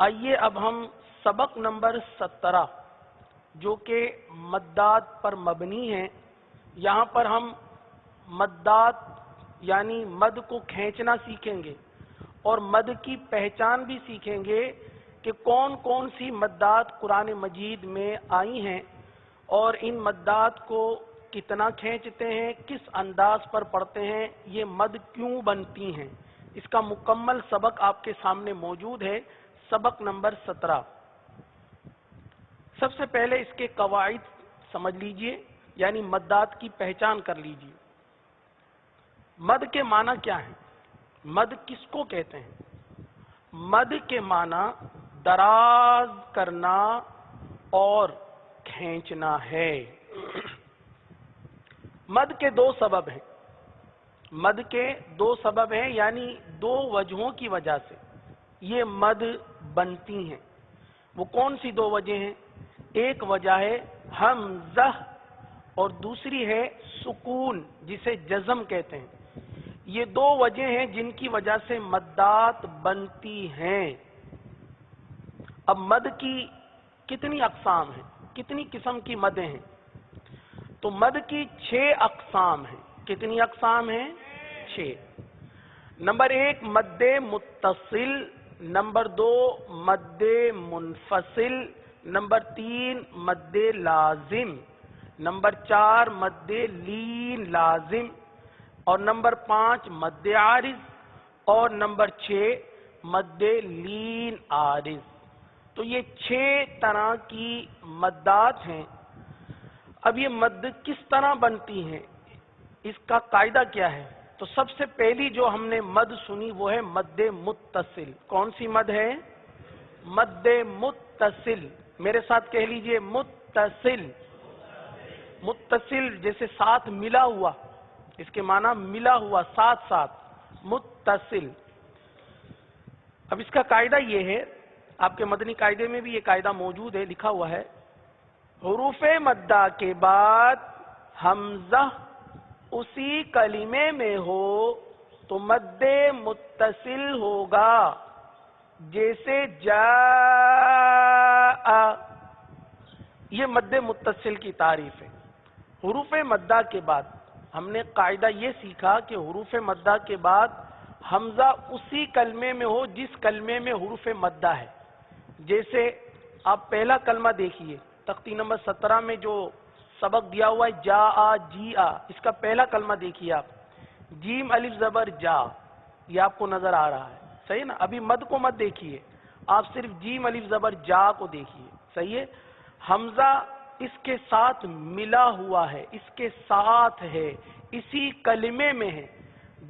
آئیے اب ہم سبق نمبر 17 جو کہ مدات پر مبنی ہے، یہاں پر ہم مدات یعنی مد کو کھینچنا سیکھیں گے اور مد کی پہچان بھی سیکھیں گے کہ کون کون سی مدات قرآن مجید میں آئی ہیں اور ان مدات کو کتنا کھینچتے ہیں، کس انداز پر پڑھتے ہیں، یہ مد کیوں بنتی ہیں۔ اس کا مکمل سبق آپ کے سامنے موجود ہے، سبق نمبر 17۔ سب سے پہلے اس کے قواعد سمجھ لیجئے، یعنی مدات کی پہچان کر لیجئے۔ مد کے معنی کیا ہیں؟ مد کس کو کہتے ہیں؟ مد کے معنی دراز کرنا اور کھینچنا ہے۔ مد کے دو سبب ہیں، مد کے دو سبب ہیں، یعنی دو وجہوں کی وجہ سے یہ مد بنتی ہیں۔ وہ کون سی دو وجہ ہیں؟ ایک وجہ ہے حمزہ اور دوسری ہے سکون جسے جزم کہتے ہیں۔ یہ دو وجہ ہیں جن کی وجہ سے مدات بنتی ہیں۔ اب مد کی کتنی اقسام ہیں، کتنی قسم کی مدیں ہیں؟ تو مد کی 6 اقسام ہیں۔ کتنی اقسام ہیں؟ 6۔ نمبر 1 مد متصل، نمبر 2 مد منفصل، نمبر 3 مد لازم، نمبر 4 مد لین لازم، اور نمبر 5 مد عارض، اور نمبر 6 مد لین عارض۔ تو یہ 6 طرح کی مدات ہیں۔ اب یہ مد کس طرح بنتی ہیں، اس کا قاعدہ کیا ہے؟ تو سب سے پہلی جو ہم نے مد سنی وہ ہے مد متصل۔ کون سی مد ہے؟ مد متصل۔ میرے ساتھ کہہ لیجئے متصل۔ متصل جیسے ساتھ ملا ہوا، اس کے معنی ملا ہوا، ساتھ ساتھ، متصل۔ اب اس کا قاعدہ یہ ہے، آپ کے مدنی قاعدے میں بھی یہ قاعدہ موجود ہے، لکھا ہوا ہے، حروف مدہ کے بعد حمزہ اسی کلمے میں ہو تو مد متصل ہوگا، جیسے جاء۔ یہ مد متصل کی تعریف ہے۔ حروف مدہ کے بعد ہم نے قاعدہ یہ سیکھا کہ حروف مدہ کے بعد حمزہ اسی کلمے میں ہو جس کلمے میں حروف مدہ ہے۔ جیسے آپ پہلا کلمہ دیکھیے، تختی نمبر 17 میں جو سبق دیا ہوا ہے جا جی آ، اس کا پہلا کلمہ دیکھیے آپ، جیم الف زبر جا، یہ آپ کو نظر آ رہا ہے، صحیح نا؟ ابھی مد کو مت دیکھیے، آپ صرف جیم الف زبر جا کو دیکھیے، صحیح ہے؟ حمزہ اس کے ساتھ ملا ہوا ہے، اس کے ساتھ ہے، اسی کلمے میں ہے۔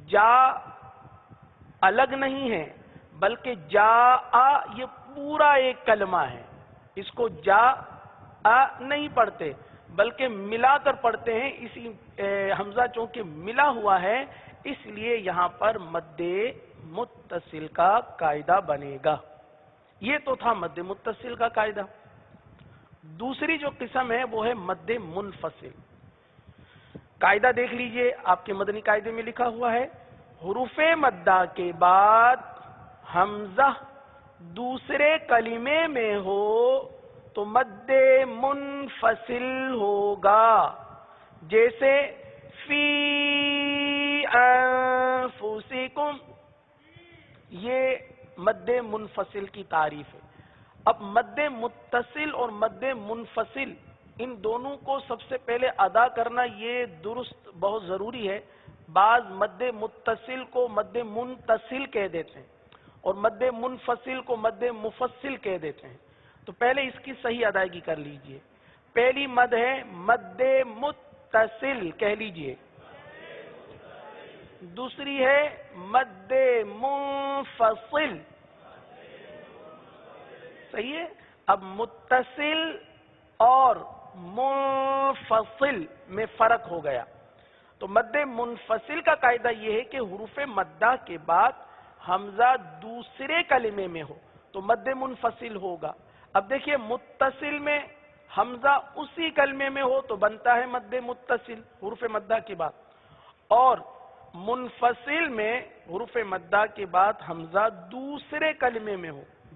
جا الگ نہیں ہے بلکہ جا یہ پورا ایک کلمہ ہے، اس کو جا نہیں پڑھتے بلکہ ملا کر پڑھتے ہیں۔ اسی حمزہ چونکہ ملا ہوا ہے اس لیے یہاں پر مد متصل کا قاعدہ بنے گا۔ یہ تو تھا مد متصل کا قاعدہ۔ دوسری جو قسم ہے وہ ہے مد منفصل۔ قاعدہ دیکھ لیجئے، آپ کے مدنی قاعدے میں لکھا ہوا ہے، حروف مدہ کے بعد حمزہ دوسرے کلمے میں ہو تو مد منفصل ہوگا، جیسے فی انفسکم، یہ مد منفصل کی تعریف ہے۔ اب مد متصل اور مد منفصل ان دونوں کو سب سے پہلے ادا کرنا یہ درست بہت ضروری ہے۔ بعض مد متصل کو مد منتصل کہہ دیتے ہیں اور مد منفصل کو مد مفصل کہہ دیتے ہیں، تو پہلے اس کی صحیح ادائیگی کر لیجئے۔ پہلی مد ہے مد متصل، کہہ لیجئے۔ دوسری ہے مد منفصل، صحیح ہے؟ اب متصل اور منفصل میں فرق ہو گیا۔ تو مد منفصل کا قاعدہ یہ ہے کہ حروف مدہ کے بعد حمزہ دوسرے کلمے میں ہو تو مد منفصل ہوگا۔ اب دیکھیے متصل میں حمزہ اسی کلمے میں ہو تو بنتا ہے مد متصل حروف مدہ کے بعد، اور منفصل میں حروف مدہ کے بعد حمزہ دوسرے کلمے میں ہو،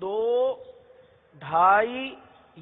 2, 2.5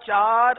4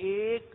1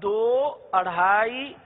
2, 2.5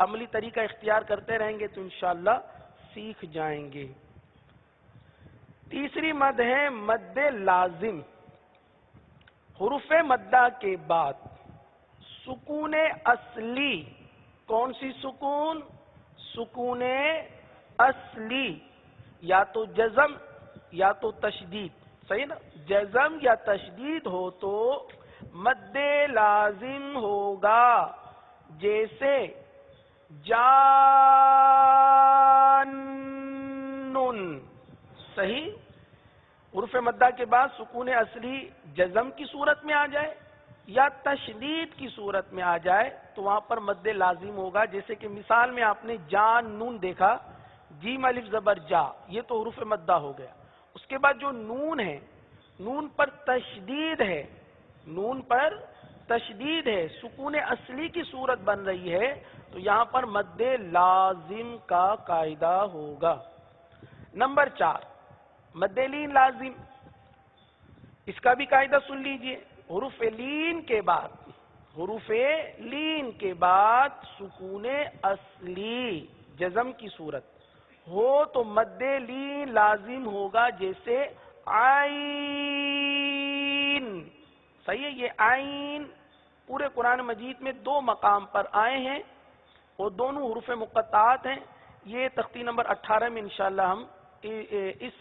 عملی طریقہ اختیار کرتے رہیں گے تو انشاءاللہ سیکھ جائیں گے۔ تیسری مد ہے مد لازم۔ حروف مدہ کے بعد سکون اصلی، کون سی سکون؟ سکون اصلی، یا تو جزم یا تو تشدید، صحیح نا؟ جزم یا تشدید ہو تو مد لازم ہوگا، جیسے جانن، صحیح؟ حروف مدہ کے بعد سکون اصلی جزم کی صورت میں آ جائے یا تشدید کی صورت میں آ جائے تو وہاں پر مد لازم ہوگا، جیسے کہ مثال میں آپ نے جان نون دیکھا، جیم الف زبر جا، یہ تو حروف مدہ ہو گیا۔ اس کے بعد جو نون ہے، نون پر تشدید ہے، نون پر تشدید ہے، سکون اصلی کی صورت بن رہی ہے تو یہاں پر مد لازم کا قاعدہ ہوگا۔ نمبر 4 مد لین لازم، اس کا بھی قاعدہ سن لیجئے۔ حروف لین کے بعد، حروف لین کے بعد سکون اصلی جزم کی صورت ہو تو مد لین لازم ہوگا، جیسے عین، صحیح ہے؟ یہ عین پورے قرآن مجید میں 2 مقام پر آئے ہیں اور دونوں حروف مقطعات ہیں۔ یہ تختی نمبر 18 میں انشاءاللہ ہم اس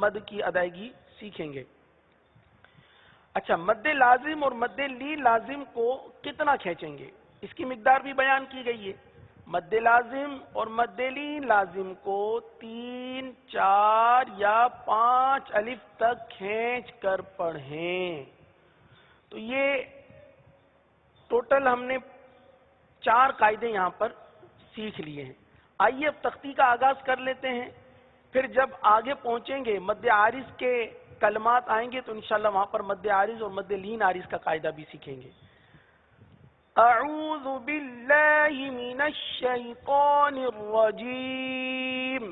مد کی ادائیگی سیکھیں گے۔ اچھا، مد لازم اور مد لین لازم کو کتنا کھینچیں گے، اس کی مقدار بھی بیان کی گئی ہے۔ مد لازم اور مد لین لازم کو 3، 4 یا 5 الف تک کھینچ کر پڑھیں۔ تو یہ ٹوٹل ہم نے 4 قاعدے یہاں پر سیکھ لیے ہیں۔ آئیے اب تختی کا آغاز کر لیتے ہیں، پھر جب آگے پہنچیں گے مد عارض کے کلمات آئیں گے تو انشاءاللہ وہاں پر مد عارض اور مد لین عارض کا قاعدہ بھی سیکھیں گے۔ اعوذ باللہ من الشیطان الرجیم،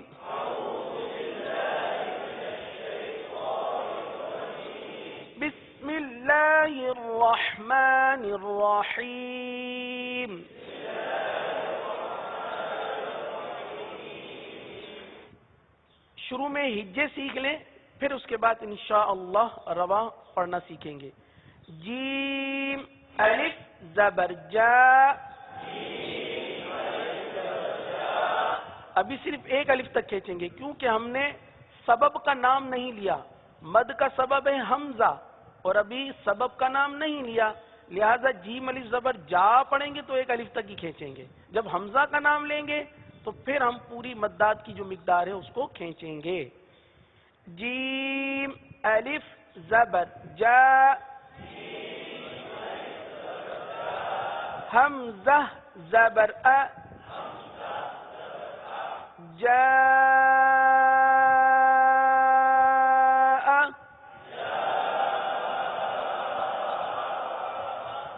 بسم اللہ الرحمن الرحیم۔ شروع میں ہجے سیکھ لیں، پھر اس کے بعد انشاءاللہ رواں پڑھنا سیکھیں گے۔ جیم الف زبر جا، ابھی صرف ایک الف تک کھینچیں گے کیونکہ ہم نے سبب کا نام نہیں لیا۔ مد کا سبب ہے حمزہ اور ابھی سبب کا نام نہیں لیا، لہذا جیم الف زبر جا پڑھیں گے تو ایک الف تک ہی کھینچیں گے۔ جب حمزہ کا نام لیں گے تو پھر ہم پوری مدات کی جو مقدار ہے اس کو کھینچیں گے۔ جیم الف زبر جا، حمزہ زبر ا، جاء،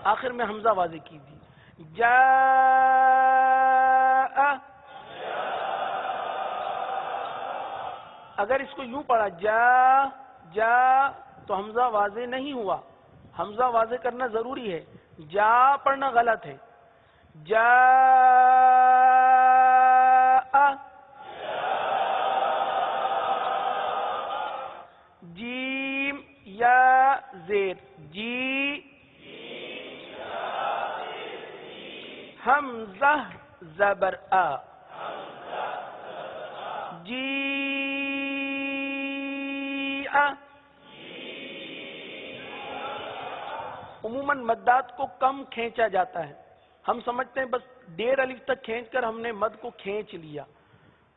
آخر میں حمزہ واضح کیجیے، جاء۔ اگر اس کو یوں پڑھا جا جا تو حمزہ واضح نہیں ہوا، حمزہ واضح کرنا ضروری ہے، جا پڑھنا غلط ہے۔ جاء، جیم یا زیر جی، حمزہ زبر ا، جی ا۔ عموماً مدات کو کم کھینچا جاتا ہے، ہم سمجھتے ہیں بس 1.5 الف تک کھینچ کر ہم نے مد کو کھینچ لیا،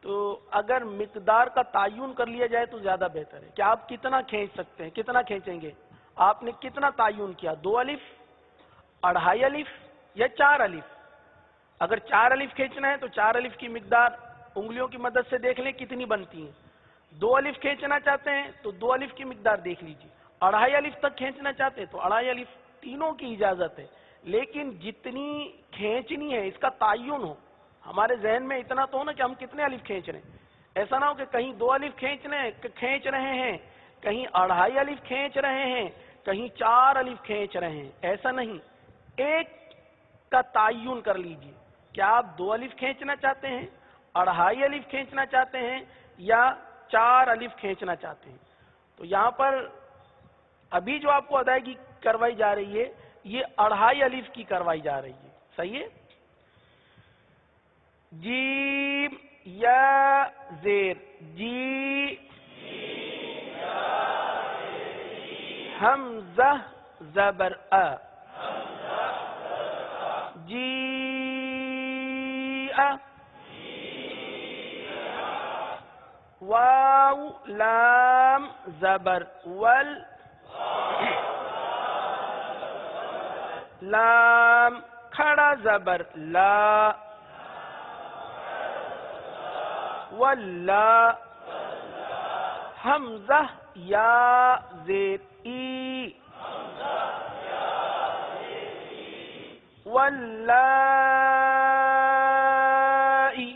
تو اگر مقدار کا تعین کر لیا جائے تو زیادہ بہتر ہے کہ آپ کتنا کھینچ سکتے ہیں، کتنا کھینچیں گے۔ آپ نے کتنا تعین کیا، 2 الف، 2.5 الف یا 4 الف؟ اگر 4 الف کھینچنا ہے تو 4 الف کی مقدار انگلیوں کی مدد سے دیکھ لیں کتنی بنتی ہیں۔ 2 الف کھینچنا چاہتے ہیں تو 2 الف کی مقدار دیکھ لیجیے۔ 2.5 الف تک کھینچنا چاہتے ہیں تو 2.5 الف، تینوں کی اجازت ہے، لیکن جتنی کھینچنی ہے اس کا تعین ہو، ہمارے ذہن میں اتنا تو ہو نا کہ ہم کتنے الف کھینچ رہے ہیں۔ ایسا نہ ہو کہ کہیں 2 الف کھینچ رہے ہیں، کہیں 2.5 الف کھینچ رہے ہیں، کہیں 4 الف کھینچ رہے ہیں، ایسا نہیں، ایک کا تعین کر لیجیے کیا آپ 2 الف کھینچنا چاہتے ہیں، 2.5 الف کھینچنا چاہتے ہیں، یا 4 الف کھینچنا چاہتے ہیں؟ تو یہاں پر ابھی جو آپ کو ادائیگی کروائی جا رہی ہے یہ 2.5 الف کی کروائی جا رہی ہے. صحیح ہے؟ جیم یا زیر، جی، حمزہ زبر ا، جی ا، واو لام زبر ول، لام کھڑا زبر لا، واللہ، حمزہ یا زیر ای، واللائی.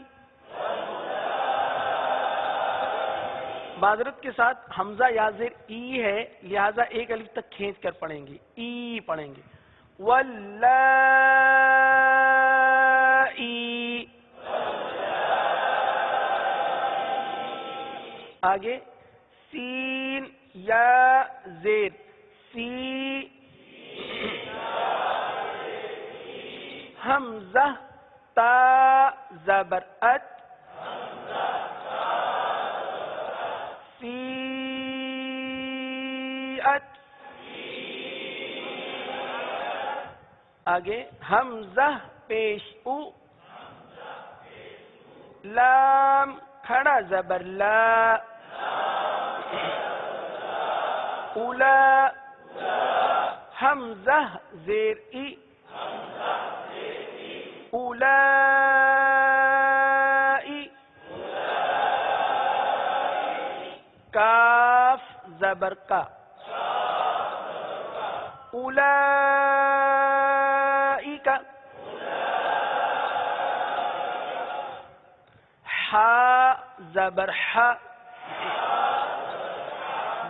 معذرت کے ساتھ حمزہ یا زیر ای ہے، لہذا 1 الف تک کھینچ کر پڑھیں گے، ای پڑھیں گے. واللائی. آگے سین یا زیر سی، حمزہ تا زبر ات، سی ات. آگے حمزہ پیش او، لام کھڑا زبر لا، اولا، حمزہ زیر ای، اولائی. کاف زبر کا، اولائک. حا زبر حا،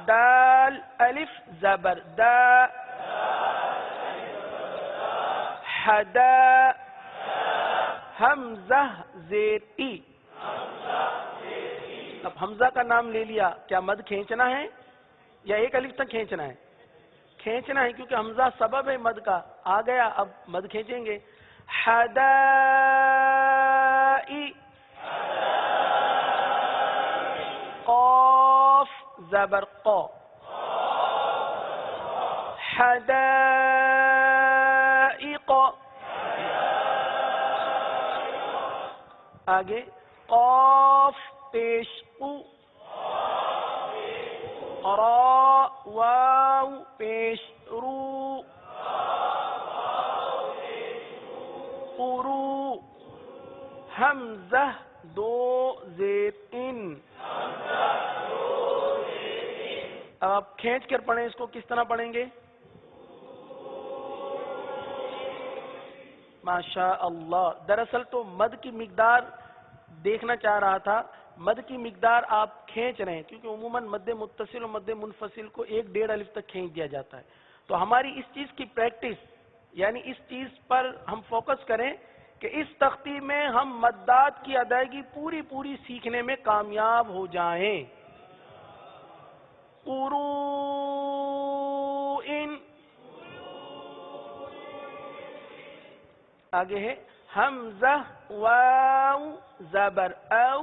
دال الف زبر دا، حدا، حمزہ زیر ای. اب حمزہ کا نام لے لیا، کیا مد کھینچنا ہے یا 1 الف تک کھینچنا ہے؟ کھینچنا ہے، کیونکہ حمزہ سبب ہے مد کا. آ گیا، اب مد کھینچیں گے. حدائی، قاف زبر قا، حدائق. آگے قاف پیش او، را واو پیش رو، قرو، حمزہ 2 زیر ان. اب آپ کھینچ کر پڑھیں، اس کو کس طرح پڑھیں گے؟ ماشاء اللہ. دراصل تو مد کی مقدار دیکھنا چاہ رہا تھا. مد کی مقدار آپ کھینچ رہے ہیں، کیونکہ عموماً مد متصل اور مد منفصل کو 1-1.5 الف تک کھینچ دیا جاتا ہے. تو ہماری اس چیز کی پریکٹس، یعنی اس چیز پر ہم فوکس کریں کہ اس تختی میں ہم مدات کی ادائیگی پوری سیکھنے میں کامیاب ہو جائیں. قروء. آگے ہے حمزہ واو زبر او،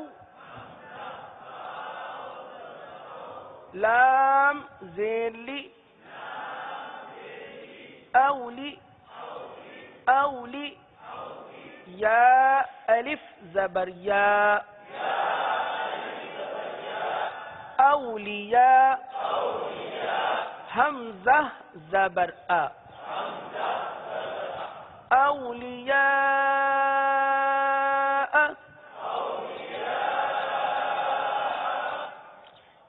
لام زیر لی، اولی، اولی، یا الف زبر یا، اولیاء، حمزہ زبر ا، اولیاء.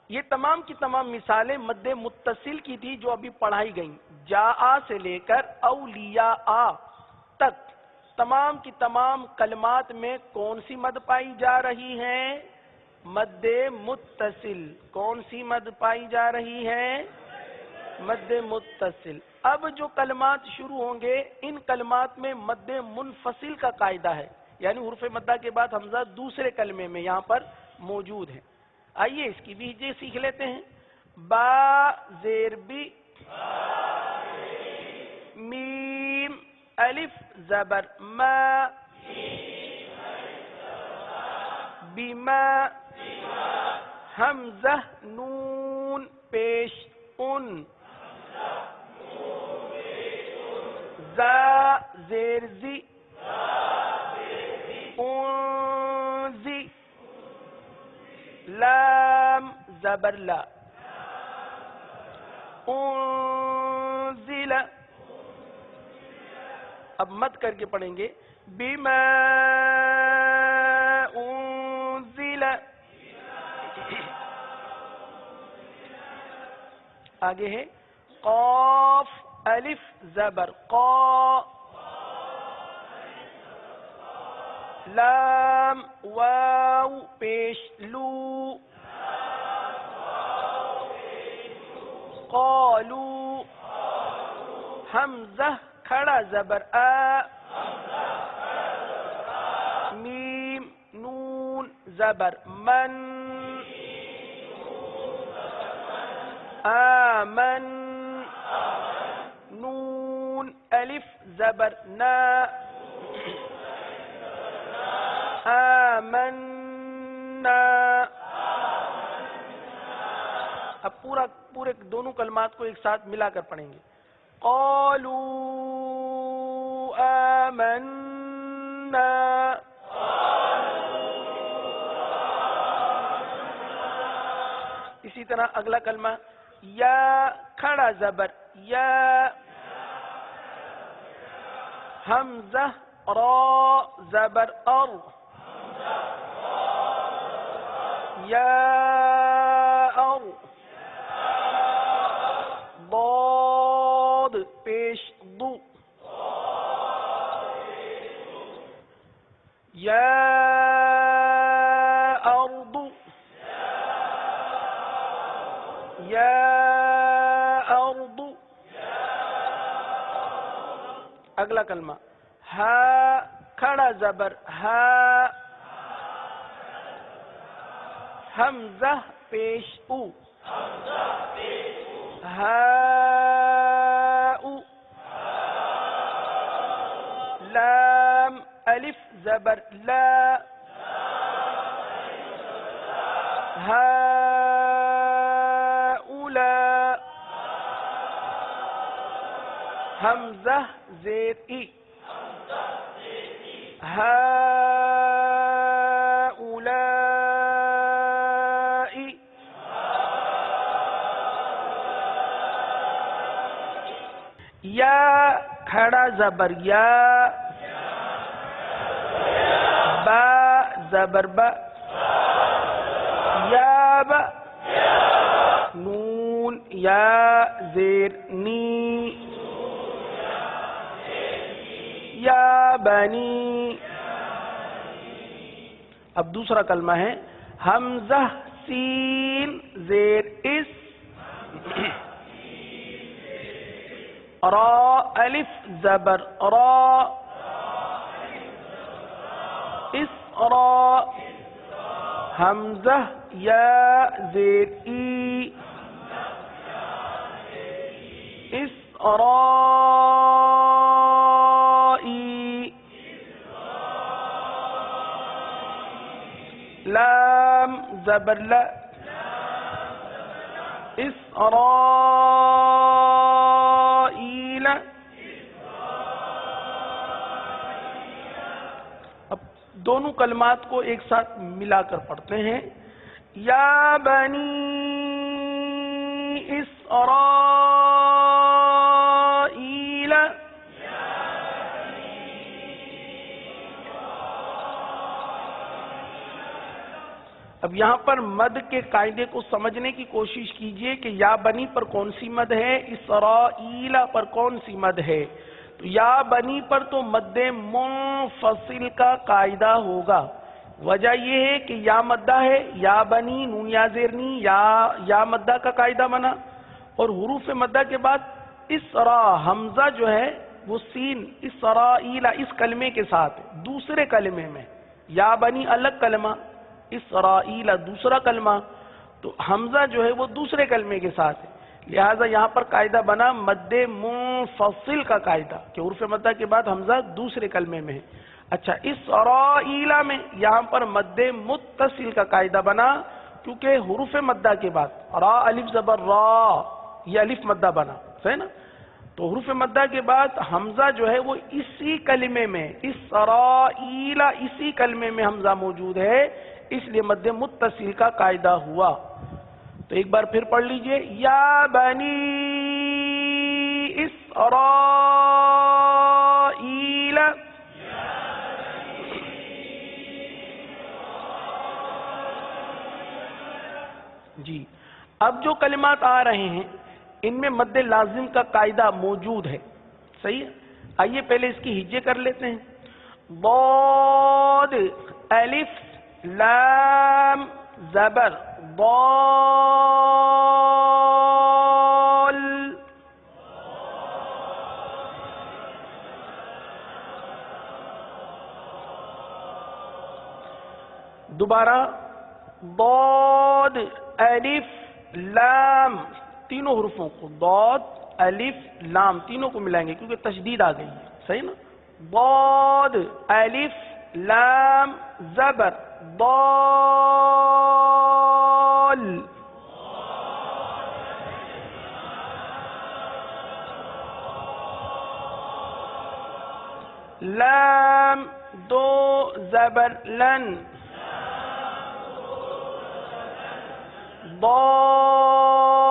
یہ تمام کی تمام مثالیں مد متصل کی تھی جو ابھی پڑھائی گئیں. جاء سے لے کر اولیاء تک تمام کی تمام کلمات میں کون سی مد پائی جا رہی ہے؟ مد متصل. کون سی مد پائی جا رہی ہے؟ مد متصل. اب جو کلمات شروع ہوں گے ان کلمات میں مد منفصل کا قاعدہ ہے. یعنی حروف مدہ کے بعد حمزہ دوسرے کلمے میں یہاں پر موجود ہے. آئیے اس کی بھی ہجے سیکھ لیتے ہیں. با زیر بی، میم الف زبر ما، بما، حمزہ نون پیش ان، زا زیر زی، انزی، لام زبر لا، انزل. اب مد کر کے پڑھیں گے بما انزل. آگے ہے قاف الف زبر قا، لام واو پیش لو، قالو، حمزہ کھڑا زبر آ، میم نون زبر من، آمن، نون الف زبر نا، آمنا. اب پورے دونوں کلمات کو ایک ساتھ ملا کر پڑھیں گے. قالوا آمنا، اسی طرح اگلا کلمہ یا کھڑا زبر یا، حمزہ را زبر ار، یا ار، ضاد پیش ضو، یا ارض، یا ارض. اگلا کلمہ ہا کھڑا زبر ہا، حمزہ پیش او، ہاء، لام الف زبر لا، ہؤلاء، حمزہ زیر ای، ہؤلاء. یا کھڑا زبر یا، با زبر با، یا با، نون یا زیر نی، یا بنی. اب دوسرا کلمہ ہے حمزہ سین زیر اس، را الف زبر را، اس را، حمزہ یا زیر ای، اس را ای. لام زبر لا، اسرائیل. اب دونوں کلمات کو ایک ساتھ ملا کر پڑھتے ہیں. یا بنی اسرائیل، اب یہاں پر مد کے قاعدے کو سمجھنے کی کوشش کیجئے کہ یا بنی پر کون سی مد ہے، اسرائیل پر کون سی مد ہے. تو یا بنی پر تو مد منفصل کا قاعدہ ہوگا. وجہ یہ ہے کہ یا مدہ ہے، یا بنی نون یا زیرنی یا مدہ کا قاعدہ بنا، اور حروف مدہ کے بعد اسرا حمزہ جو ہے وہ سین اسرائیل اس کلمے کے ساتھ دوسرے کلمے میں، یا بنی الگ کلمہ، اسرائیل دوسرا کلمہ، تو حمزہ جو ہے وہ دوسرے کلمے کے ساتھ ہے، لہٰذا یہاں پر قاعدہ بنا مد منفصل کا قاعدہ کہ حروف مدہ کے بعد حمزہ دوسرے کلمے میں ہے۔ اچھا اسرائیل میں یہاں پر مد متصل کا قاعدہ بنا، کیونکہ حروف مدہ کے بعد را الف زبر را، یہ الف مدہ بنا، صحیح نا؟ تو حروف مدہ کے بعد حمزہ جو ہے وہ اسی کلمے میں، اسرائیل اسی کلمے میں حمزہ موجود ہے، اس لیے مد متصل کا قاعدہ ہوا۔ تو ایک بار پھر پڑھ لیجئے، یا بنی اسرائیل، جی اب جو کلمات آ رہے ہیں ان میں مد لازم کا قاعدہ موجود ہے، صحیح ہے؟ آئیے پہلے اس کی ہجے کر لیتے ہیں۔ ضاد الف لام زبر ضال، دوبارہ ضاد الف لام، تینوں حروفوں کو ضاد الف لام تینوں کو ملائیں گے کیونکہ تشدید آ گئی ہے، صحیح نا؟ ضاد الف لام زبر ضال، لام دو زبر لن، ضالن۔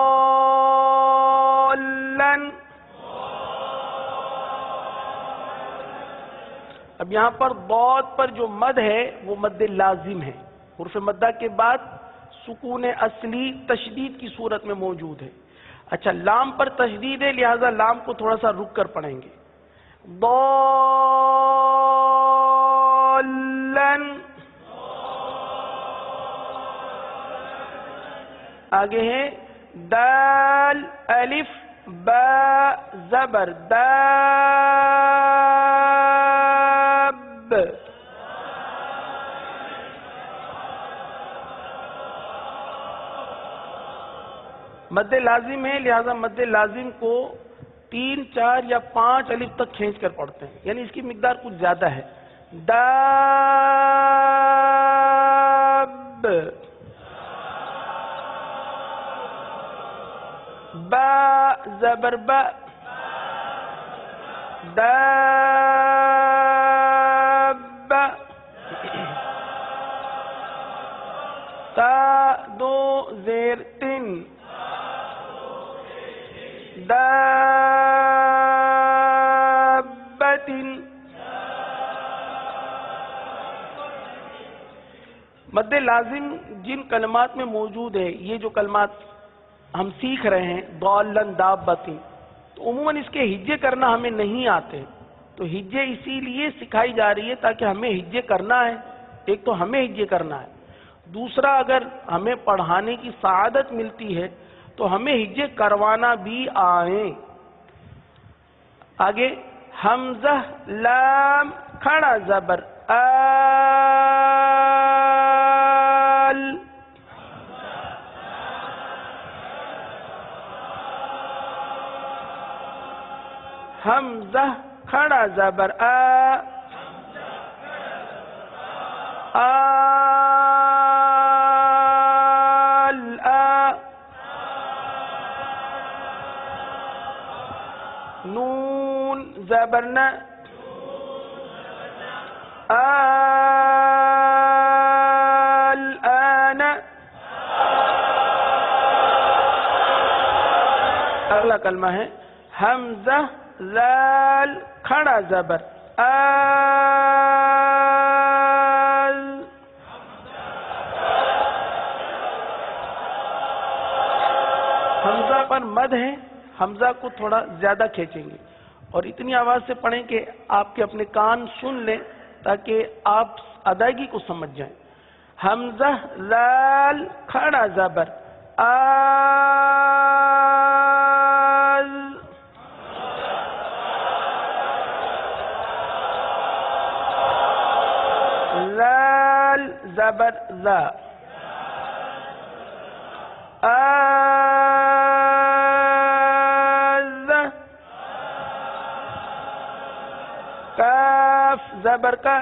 اب یہاں پر ضاد پر جو مد ہے وہ مد لازم ہے، حرف مدہ کے بعد سکون اصلی تشدید کی صورت میں موجود ہے۔ اچھا لام پر تشدید ہے، لہذا لام کو تھوڑا سا رک کر پڑھیں گے، ضالن۔ آگے ہے دال الف با زبر داب، مد لازم ہے، لہذا مد لازم کو 3 4 یا 5 الف تک کھینچ کر پڑھتے ہیں، یعنی اس کی مقدار کچھ زیادہ ہے۔ داب، با زبر با داب، تا دو زیر تن، دابت۔ مد لازم جن کلمات میں موجود ہے، یہ جو کلمات ہم سیکھ رہے ہیں ضالن دابت، تو عموماً اس کے ہجے کرنا ہمیں نہیں آتے، تو ہجے اسی لیے سکھائی جا رہی ہے تاکہ ہمیں ہجے کرنا ہے، ایک تو ہمیں ہجے کرنا ہے، دوسرا اگر ہمیں پڑھانے کی سعادت ملتی ہے تو ہمیں ہجے کروانا بھی آئیں۔ آگے حمزہ لام کھڑا زبر آل، حمزہ کھڑا زبر آ، آل آ، نون زبر ن، آل آن۔ اگلا کلمہ ہے حمزہ لال کھڑا زبر آل، حمزہ پر مد ہے، حمزہ کو تھوڑا زیادہ کھینچیں گے اور اتنی آواز سے پڑھیں کہ آپ کے اپنے کان سن لیں تاکہ آپ ادائیگی کو سمجھ جائیں۔ حمزہ لال کھڑا زبر آل، زبر ذا کاف زبر کا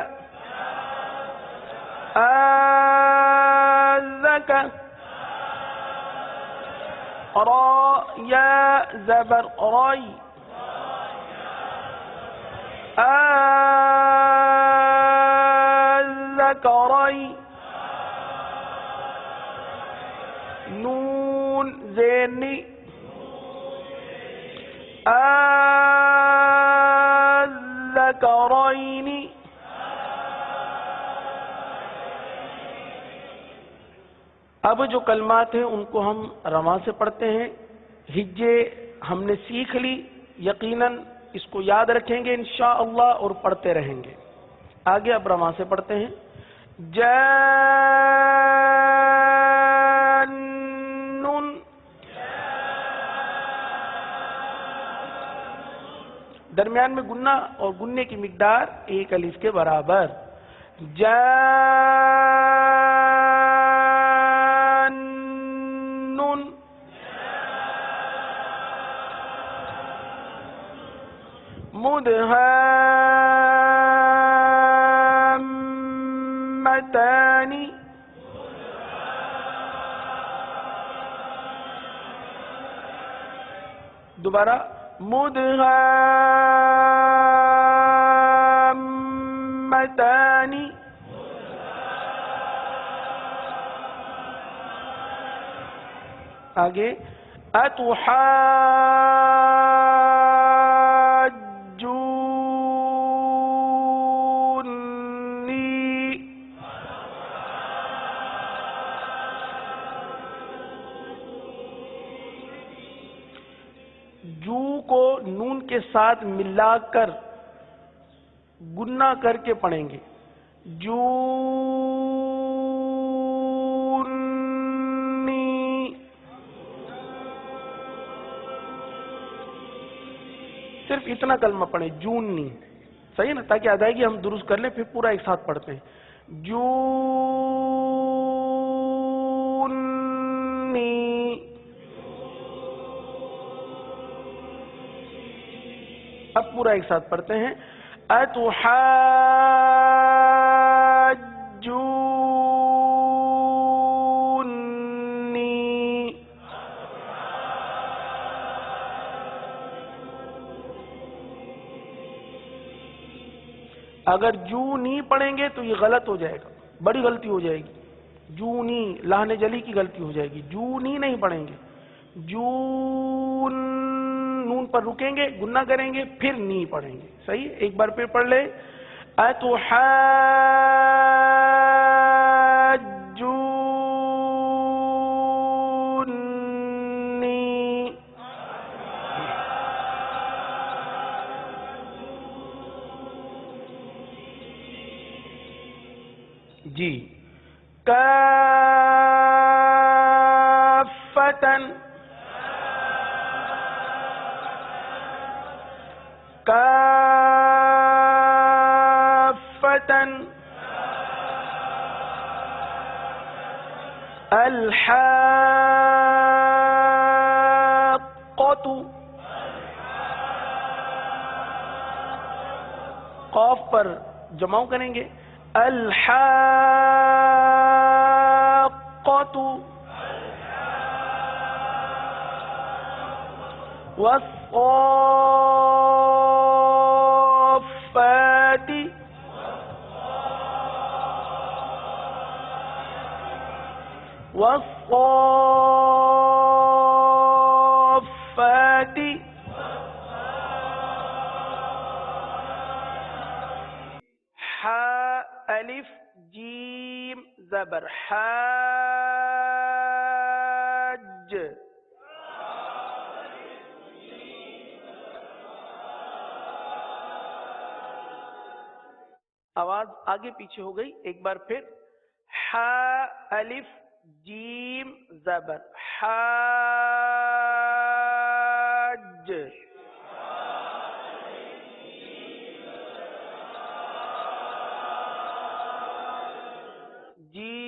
را یا زبر رائی ذکرائی نون زینی ذکرائنی اب جو کلمات ہیں ان کو ہم رواں سے پڑھتے ہیں. ہجے ہم نے سیکھ لی، یقیناً اس کو یاد رکھیں گے انشاءاللہ اور پڑھتے رہیں گے. آگے اب رواں سے پڑھتے ہیں. جانن، درمیان میں گننا اور گننے کی مقدار ایک الف کے برابر. جانن، مدہامتان، دوبارہ مدہامتان. آگے اتحاجونی، جو کو نون کے ساتھ ملا کر گنا کر کے پڑھیں گے. صرف اتنا کلمہ پڑھیں، جونی، صحیح نا، تاکہ ادائیگی ہم درست کر لیں. پھر پورا ایک ساتھ پڑھتے ہیں. جونی، اب پورا ایک ساتھ پڑھتے ہیں. اتحاجونی، اگر جو نہیں پڑھیں گے تو یہ غلط ہو جائے گا، بڑی غلطی ہو جائے گی. جونی لہن جلی کی غلطی ہو جائے گی. جونی نہیں پڑھیں گے، جون نون پر رکیں گے، گننا کریں گے، پھر نہیں پڑھیں گے. صحیح، ایک بار پھر پڑھ لے. اتحاجونی، جی. کافتن، کافتن، الحاقۃ، قاف پر جماؤ کریں گے. الحاقۃ، والصافات، والصافات، حاء الف جیم زبر حاج، آواز آگے پیچھے ہو گئی. ایک بار پھر. حاء الف جیم زبر حاج، جی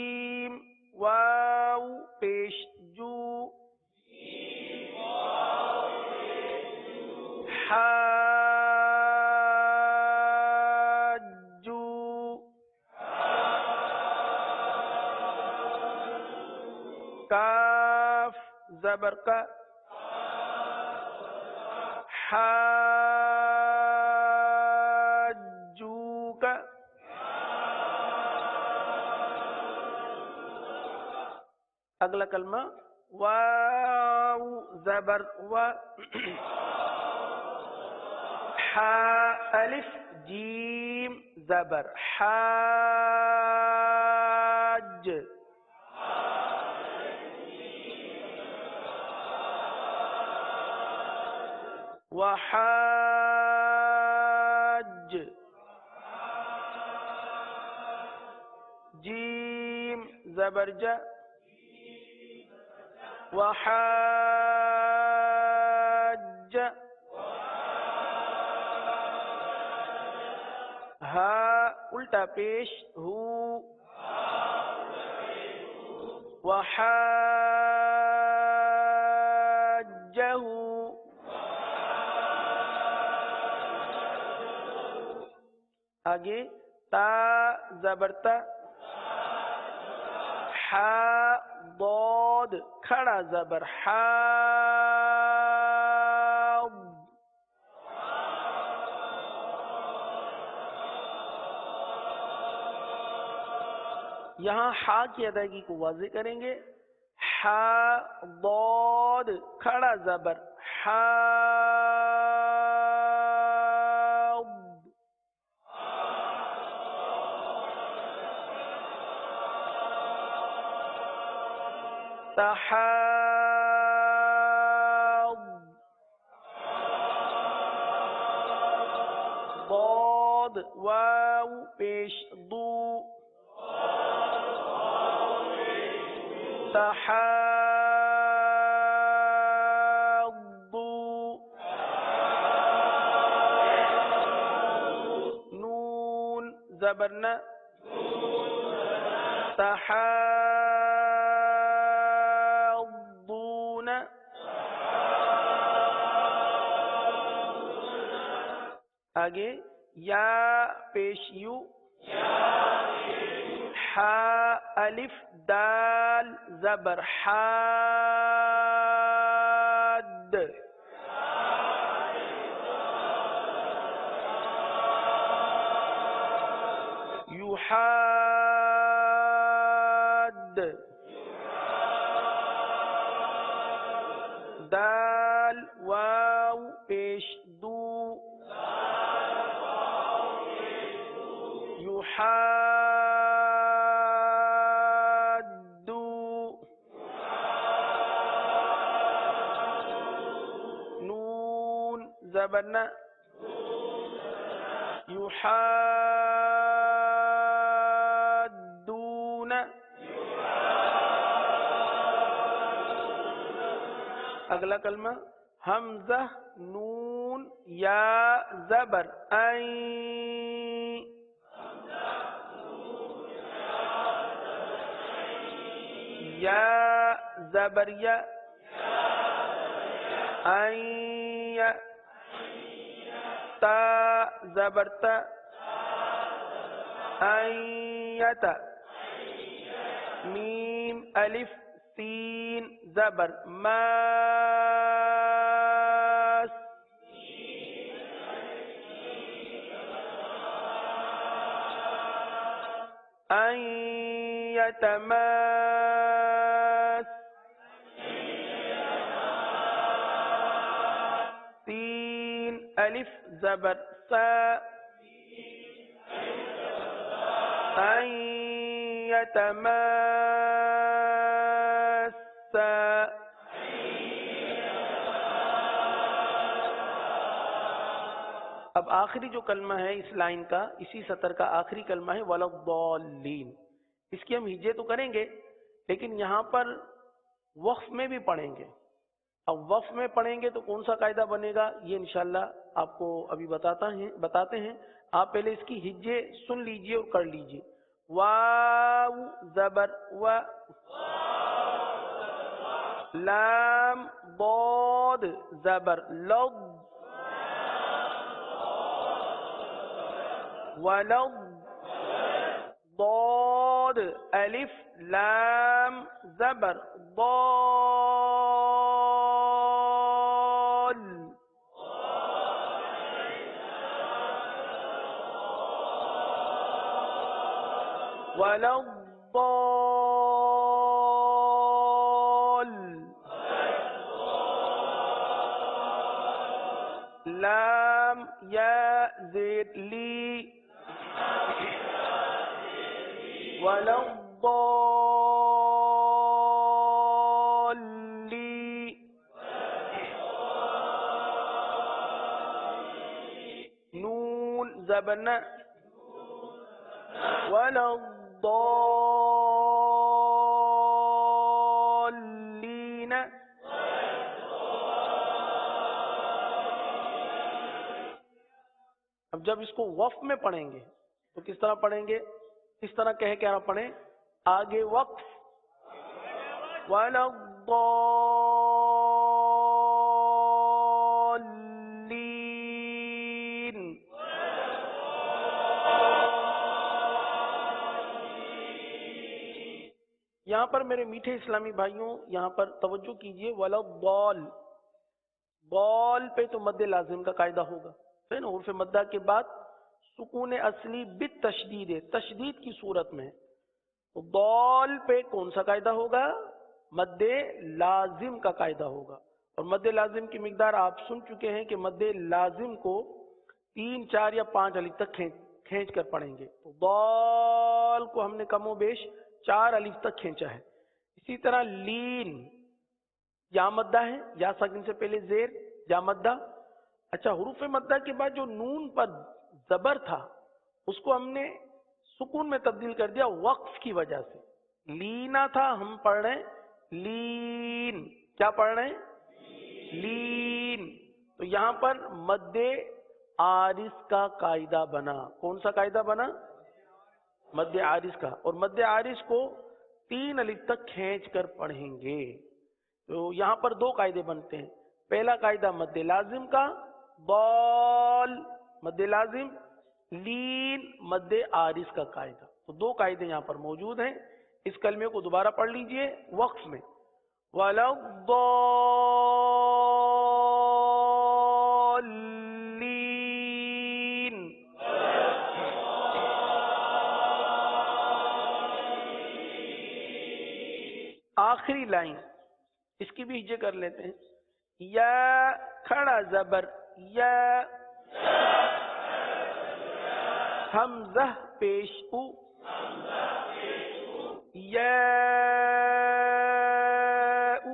کاف زبر کا، حاجوک، اگلا کلمہ واو زبر و، الف جیم زبر حاج، وحاج، جیم زبر ج، وحاج، ہا الٹا پیش ہو، وحاجہ، آگے تا زبر تا، حا ضاد کھڑا زبر حاض، یہاں حا کی ادائیگی کو واضح کریں گے، حا ضاد کھڑا زبر حاض، تحاض، ضاد واو پیش ضو، تحاضوا، نون زبرنا، تحاضون، آگے یا پیش یو، حا الف دال زبر حاد، یحاد، دال واو پیش دو، یحاد، نون زبرنا، یحادون، اگلا کلمہ حمزہ نون یا زبر این، یا زبر یا، این، تا زبر تا، ایت، میم الف سین زبر ماس، ایتماس، سین الف زبر سا، ایتماسا، اب آخری جو کلمہ ہے اس لائن کا، اسی سطر کا آخری کلمہ ہے وَلَضَّالِّينَ، اس کی ہم ہجے تو کریں گے لیکن یہاں پر وقف میں بھی پڑھیں گے۔ اب وقف میں پڑھیں گے تو کون سا قاعدہ بنے گا یہ انشاءاللہ آپ کو ابھی بتاتے ہیں، آپ پہلے اس کی ہجے سن لیجئے اور کر لیجئے۔ واو زبر و، لام ضاد زبر لض، ولض، ضاد ضاد الف لام زبر ضال ولا الضال لام یا زید لی ولا الضالين نون زبرنا ولا الضالين اب جب اس کو وقف میں پڑھیں گے تو کس طرح پڑھیں گے؟ اس طرح کہہ پڑھیں آگے وقف وَلَا الضَّالِّينَ یہاں پر میرے میٹھے اسلامی بھائیوں یہاں پر توجہ کیجئے وَلَا الضَّالِّ ضال پہ تو مد لازم کا قاعدہ ہوگا ہے نا، حرف مدہ کے بعد سکون اصلی بالتشدید ہے، تشدید کی صورت میں ضال پہ کون سا قاعدہ ہوگا؟ مد لازم کا قاعدہ ہوگا، اور مد لازم کی مقدار آپ سن چکے ہیں کہ مد لازم کو 3 4 یا 5 الف تک کھینچ کر پڑھیں گے، تو ضال کو ہم نے کم و بیش 4 الف تک کھینچا ہے۔ اسی طرح لین یا مدہ ہے، یا ساکن سے پہلے زیر یا مدہ۔ اچھا، حروف مدہ کے بعد جو نون پر زبر تھا اس کو ہم نے سکون میں تبدیل کر دیا وقف کی وجہ سے، لینا تھا ہم پڑھ رہے ہیں لین، کیا پڑھ رہے ہیں؟ لین۔ تو یہاں پر مد عارض کا قاعدہ بنا، کون سا قاعدہ بنا؟ مد عارض کا، اور مد عارض کو 3 الف تک کھینچ کر پڑھیں گے۔ تو یہاں پر 2 قاعدے بنتے ہیں، پہلا قاعدہ مد لازم کا ضال مد لازم، لین مد عارض کا قاعدہ، تو 2 قاعدے یہاں پر موجود ہیں۔ اس کلمے کو دوبارہ پڑھ لیجئے وقف میں وَلَا الضَّالِّينَ۔ آخری لائن اس کی بھی ہجے کر لیتے ہیں، یا کھڑا زبر یا، حمزہ پیش او، یا او،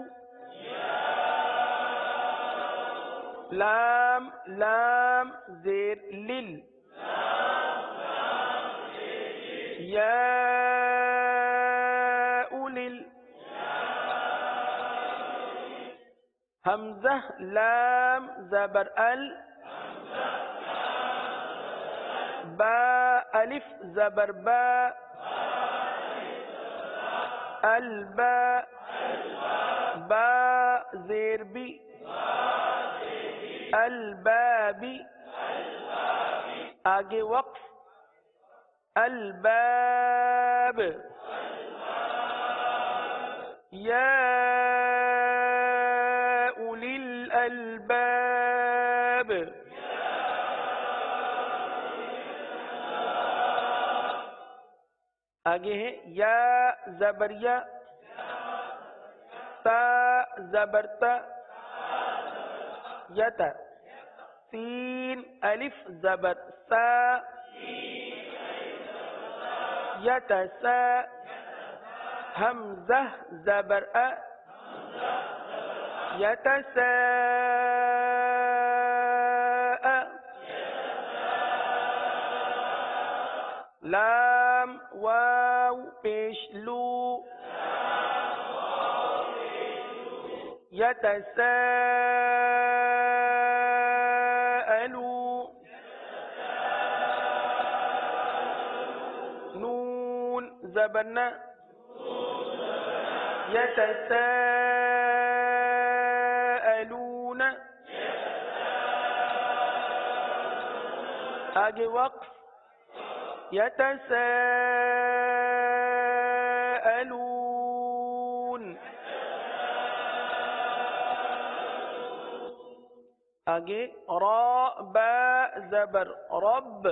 لام لام زیر لل، یا اولل، حمزہ لام زبر ال، با الف زبر با، البا، با زیر بی، البابی، آگے وقف الباب، یا اولی الالباب، آگے ہے یا زبر یا، تا زبر تا، یتا، سین الف زبر سا، یتسا، حمزہ زبر ا، یتساء، لام واو پیش لو، یتساءلوا، نون زبرنا، یتساءلون، آگے وقف يتساءلون. آگے را با زبر رب،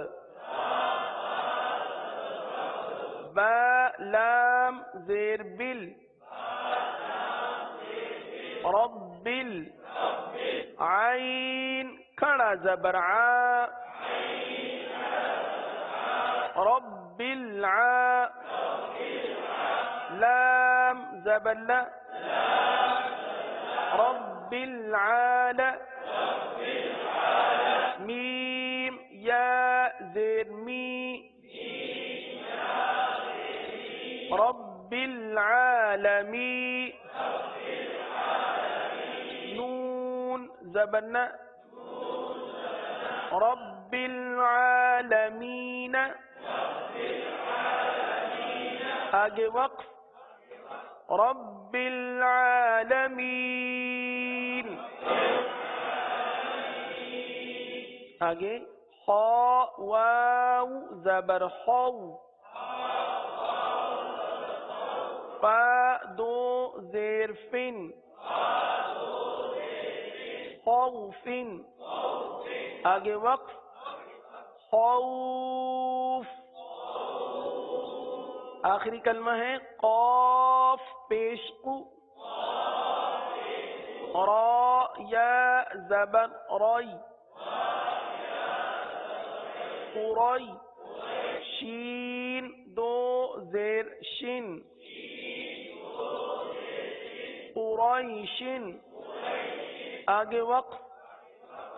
با لام زیر بل ربل، عین کھڑا زبر ع رب الع، لام زبر ل رب العال، میم یا زیر می رب العالمین، نون زبر ن رب العالمین. آگے وقف رب العالمین. آگے خا واو زبر خو، فا دو زیر فن خوفن. آگے وقف خوف. آخری کلمہ ہے قاف پیش قو، را یا زبر رائی قرائی، شین دو زیر شن قریشن. آگے وقف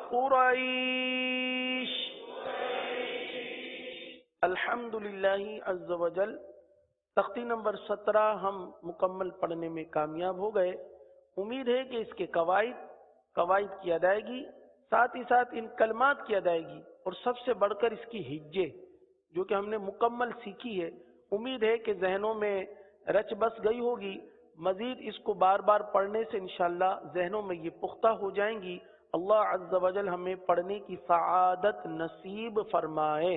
قریش. الحمدللہ عز و جل تختی نمبر 17 ہم مکمل پڑھنے میں کامیاب ہو گئے. امید ہے کہ اس کے قواعد کی ادائیگی، ساتھ ہی ساتھ ان کلمات کی ادائیگی، اور سب سے بڑھ کر اس کی ہجے جو کہ ہم نے مکمل سیکھی ہے، امید ہے کہ ذہنوں میں رچ بس گئی ہوگی. مزید اس کو بار بار پڑھنے سے انشاءاللہ ذہنوں میں یہ پختہ ہو جائیں گی. اللہ عز و جل ہمیں پڑھنے کی سعادت نصیب فرمائے.